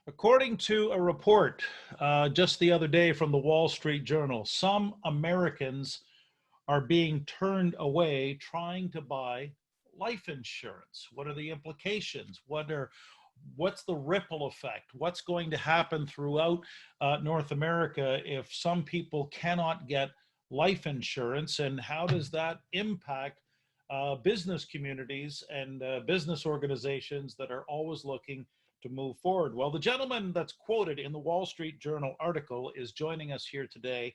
According to a report just the other day from the Wall Street Journal, some Americans are being turned away trying to buy life insurance. What are the implications? What's the ripple effect? What's going to happen throughout North America if some people cannot get life insurance, and how does that impact business communities and business organizations that are always looking to move forward? Well, the gentleman that's quoted in the Wall Street Journal article is joining us here today.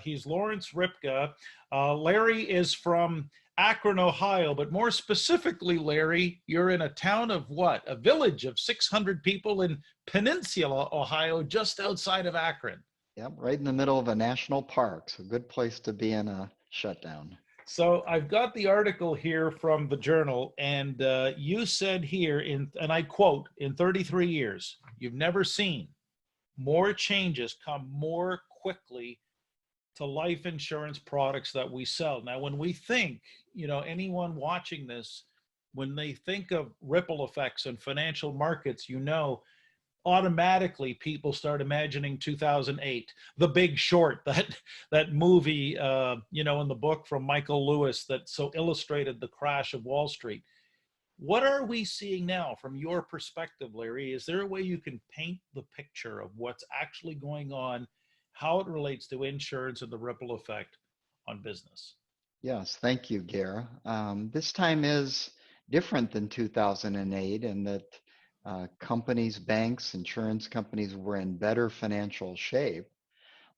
He's Lawrence Rybka. Larry is from Akron, Ohio, but more specifically, Larry, you're in a town of what? A village of 600 people in Peninsula, Ohio, just outside of Akron. Yep, right in the middle of a national park. So good place to be in a shutdown. So I've got the article here from the Journal, and you said here, and I quote, in 33 years, you've never seen more changes come more quickly to life insurance products that we sell. Now, when we think, anyone watching this, when they think of ripple effects in financial markets, automatically people start imagining 2008, The Big Short, that movie, in the book from Michael Lewis that so illustrated the crash of Wall Street. What are we seeing now from your perspective, Larry? Is there a way you can paint the picture of what's actually going on, how it relates to insurance and the ripple effect on business? Yes, thank you, Gare. This time is different than 2008 in that companies, banks, insurance companies were in better financial shape,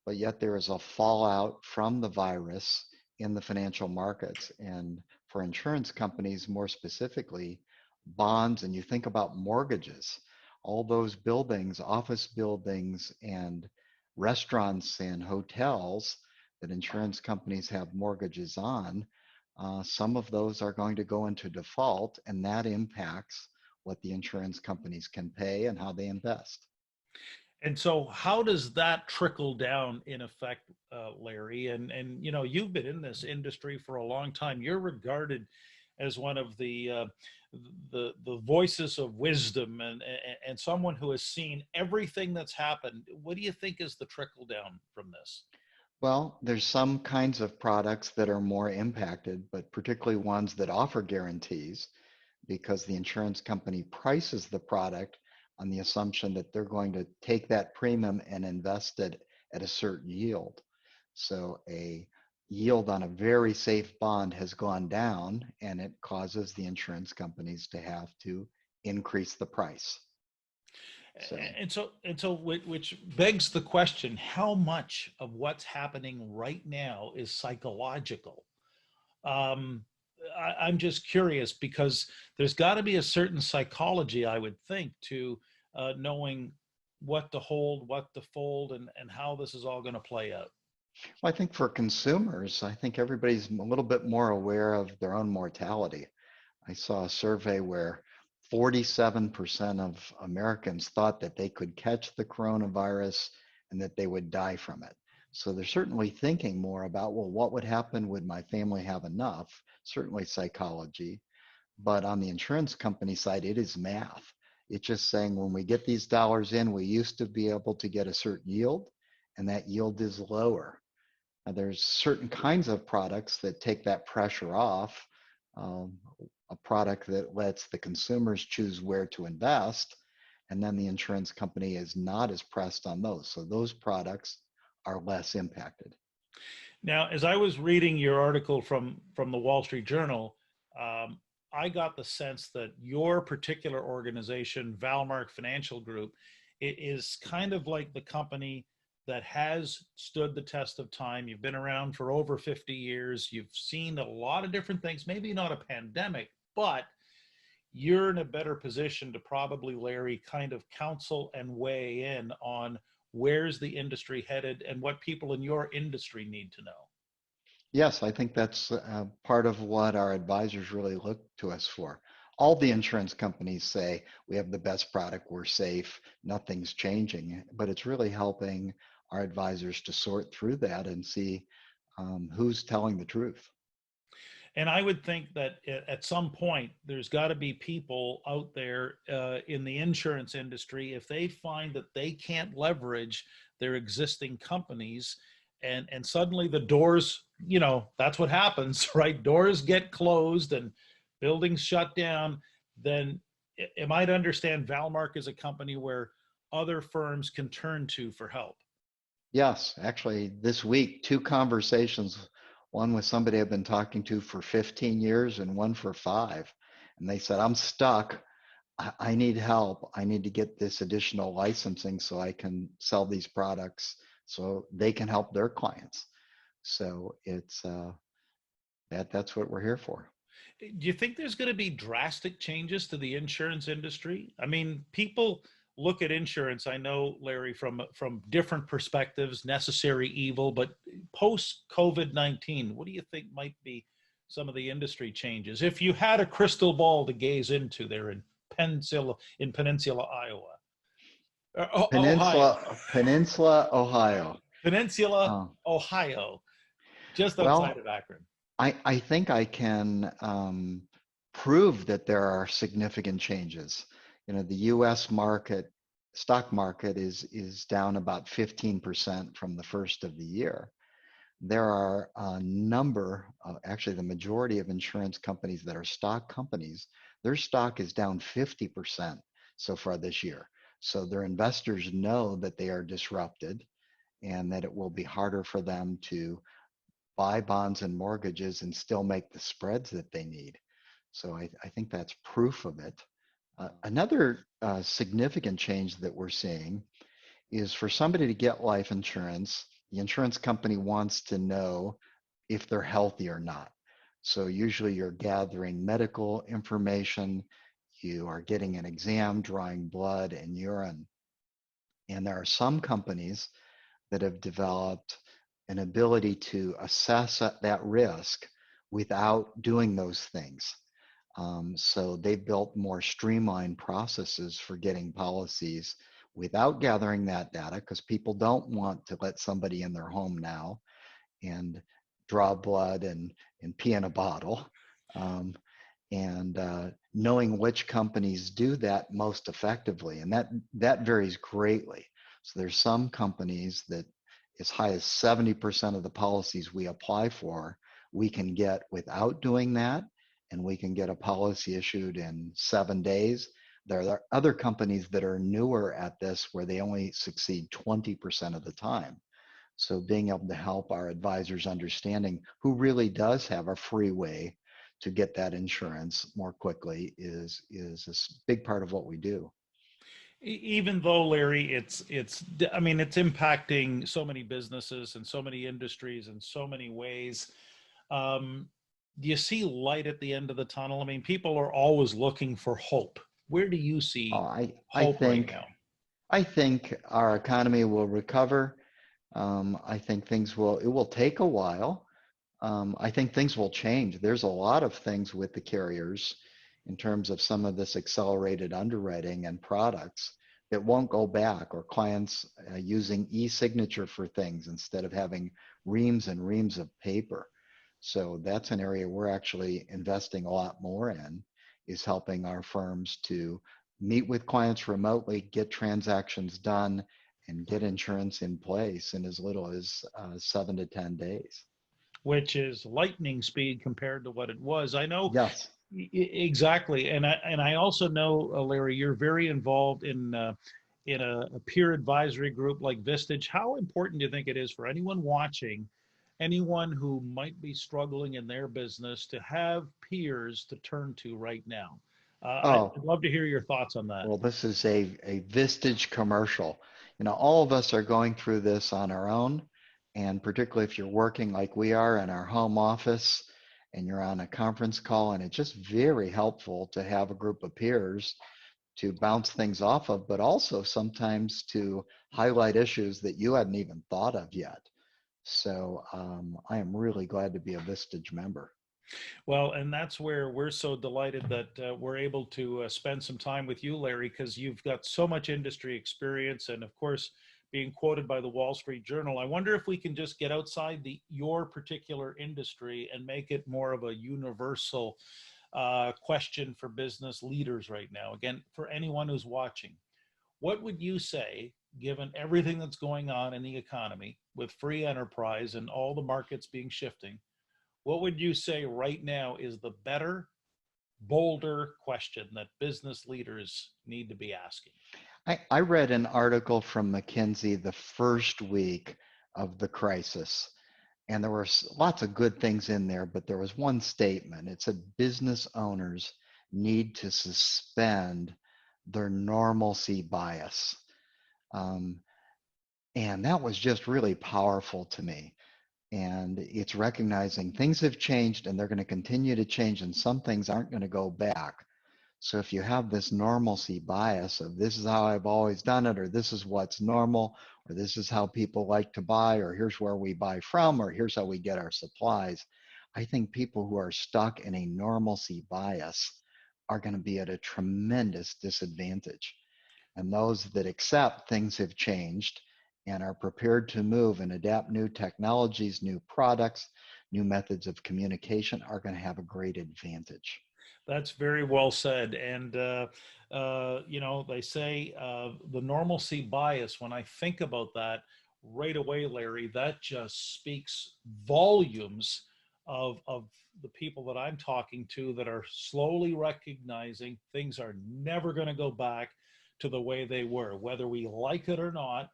but yet there is a fallout from the virus in the financial markets. And for insurance companies, more specifically, bonds, and you think about mortgages, all those buildings, office buildings, and restaurants and hotels that insurance companies have mortgages on, some of those are going to go into default, and that impacts what the insurance companies can pay and how they invest. And so how does that trickle down in effect, Larry? And you've been in this industry for a long time. You're regarded as one of the voices of wisdom and someone who has seen everything that's happened. What do you think is the trickle down from this? Well, there's some kinds of products that are more impacted, but particularly ones that offer guarantees because the insurance company prices the product on the assumption that they're going to take that premium and invest it at a certain yield. So a yield on a very safe bond has gone down, and it causes the insurance companies to have to increase the price. So which begs the question, how much of what's happening right now is psychological? I'm just curious because there's got to be a certain psychology, I would think, to knowing what to hold, what to fold, and how this is all going to play out. Well, I think for consumers, I think everybody's a little bit more aware of their own mortality. I saw a survey where 47% of Americans thought that they could catch the coronavirus and that they would die from it. So they're certainly thinking more about, well, what would happen? Would my family have enough? Certainly psychology. But on the insurance company side, it is math. It's just saying when we get these dollars in, we used to be able to get a certain yield, and that yield is lower. Now, there's certain kinds of products that take that pressure off. A product that lets the consumers choose where to invest, and then the insurance company is not as pressed on those. So those products are less impacted. Now, as I was reading your article from the Wall Street Journal, I got the sense that your particular organization, Valmark Financial Group, is kind of like the company that has stood the test of time. You've been around for over 50 years. You've seen a lot of different things, maybe not a pandemic, but you're in a better position to probably, Larry, kind of counsel and weigh in on where's the industry headed and what people in your industry need to know. Yes, I think that's part of what our advisors really look to us for. All the insurance companies say we have the best product, we're safe, nothing's changing, but it's really helping our advisors to sort through that and see who's telling the truth. And I would think that at some point, there's got to be people out there in the insurance industry, if they find that they can't leverage their existing companies, and suddenly the doors, that's what happens, right? Doors get closed and buildings shut down. Then am I to understand Valmark is a company where other firms can turn to for help? Yes, actually, this week, two conversations, one with somebody I've been talking to for 15 years and one for 5. And they said, I'm stuck. I need help. I need to get this additional licensing so I can sell these products so they can help their clients. So it's that's what we're here for. Do you think there's going to be drastic changes to the insurance industry? I mean, people look at insurance, I know, Larry, from different perspectives, necessary evil, but post COVID-19, what do you think might be some of the industry changes? If you had a crystal ball to gaze into there in Peninsula, Iowa, Ohio, Peninsula, Ohio. Peninsula, Uh, Ohio, just outside well, of Akron. I think I can prove that there are significant changes. The U.S. market, stock market is down about 15% from the first of the year. There are a number, actually the majority of insurance companies that are stock companies, their stock is down 50% so far this year. So their investors know that they are disrupted and that it will be harder for them to buy bonds and mortgages and still make the spreads that they need. So I think that's proof of it. Another significant change that we're seeing is for somebody to get life insurance, the insurance company wants to know if they're healthy or not. So usually you're gathering medical information, you are getting an exam, drawing blood and urine. And there are some companies that have developed an ability to assess that risk without doing those things. So they've built more streamlined processes for getting policies without gathering that data, because people don't want to let somebody in their home now and draw blood and pee in a bottle. And knowing which companies do that most effectively, and that varies greatly. So there's some companies that as high as 70% of the policies we apply for, we can get without doing that, and we can get a policy issued in 7 days. There are other companies that are newer at this where they only succeed 20% of the time. So being able to help our advisors understanding who really does have a free way to get that insurance more quickly is a big part of what we do. Even though, Larry, I mean, it's impacting so many businesses and so many industries in so many ways. Do you see light at the end of the tunnel? I mean, people are always looking for hope. Where do you see hope right now? I think our economy will recover. I think it will take a while. I think things will change. There's a lot of things with the carriers in terms of some of this accelerated underwriting and products that won't go back, or clients using e-signature for things instead of having reams and reams of paper. So that's an area we're actually investing a lot more in, is helping our firms to meet with clients remotely, get transactions done, and get insurance in place in as little as 7 to 10 days. Which is lightning speed compared to what it was. I know. Yes. Exactly, and I also know, Larry, you're very involved in a peer advisory group like Vistage. How important do you think it is for anyone watching, anyone who might be struggling in their business, to have peers to turn to right now? I'd Oh, love to hear your thoughts on that. well, this is a Vistage commercial. All of us are going through this on our own, and particularly if you're working like we are in our home office and you're on a conference call, and it's just very helpful to have a group of peers to bounce things off of, but also sometimes to highlight issues that you hadn't even thought of yet. So I am really glad to be a Vistage member. Well, and that's where we're so delighted that we're able to spend some time with you, Larry, because you've got so much industry experience, and of course, being quoted by the Wall Street Journal. I wonder if we can just get outside your particular industry and make it more of a universal question for business leaders right now. Again, for anyone who's watching, what would you say, given everything that's going on in the economy with free enterprise and all the markets being shifting, what would you say right now is the better, bolder question that business leaders need to be asking? I read an article from McKinsey the first week of the crisis, and there were lots of good things in there, but there was one statement. It said business owners need to suspend their normalcy bias. And that was just really powerful to me. And it's recognizing things have changed and they're going to continue to change, and some things aren't going to go back. So if you have this normalcy bias of this is how I've always done it, or this is what's normal, or this is how people like to buy, or here's where we buy from, or here's how we get our supplies, I think people who are stuck in a normalcy bias are going to be at a tremendous disadvantage. And those that accept things have changed and are prepared to move and adapt new technologies, new products, new methods of communication are going to have a great advantage. That's very well said. And, they say the normalcy bias, when I think about that right away, Larry, that just speaks volumes of the people that I'm talking to that are slowly recognizing things are never going to go back to the way they were. Whether we like it or not,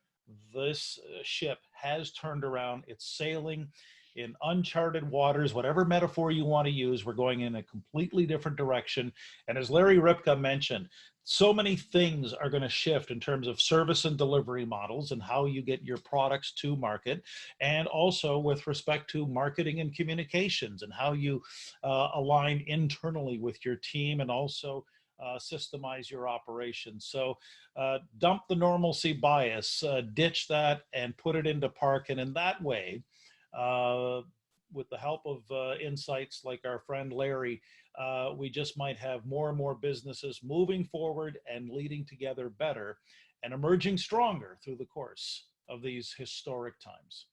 this ship has turned around. It's sailing in uncharted waters, whatever metaphor you want to use. We're going in a completely different direction. And as Larry Rybka mentioned, so many things are going to shift in terms of service and delivery models and how you get your products to market, and also with respect to marketing and communications and how you align internally with your team and also systemize your operations. So dump the normalcy bias, ditch that and put it into park. And in that way, with the help of insights like our friend Larry, we just might have more and more businesses moving forward and leading together better and emerging stronger through the course of these historic times.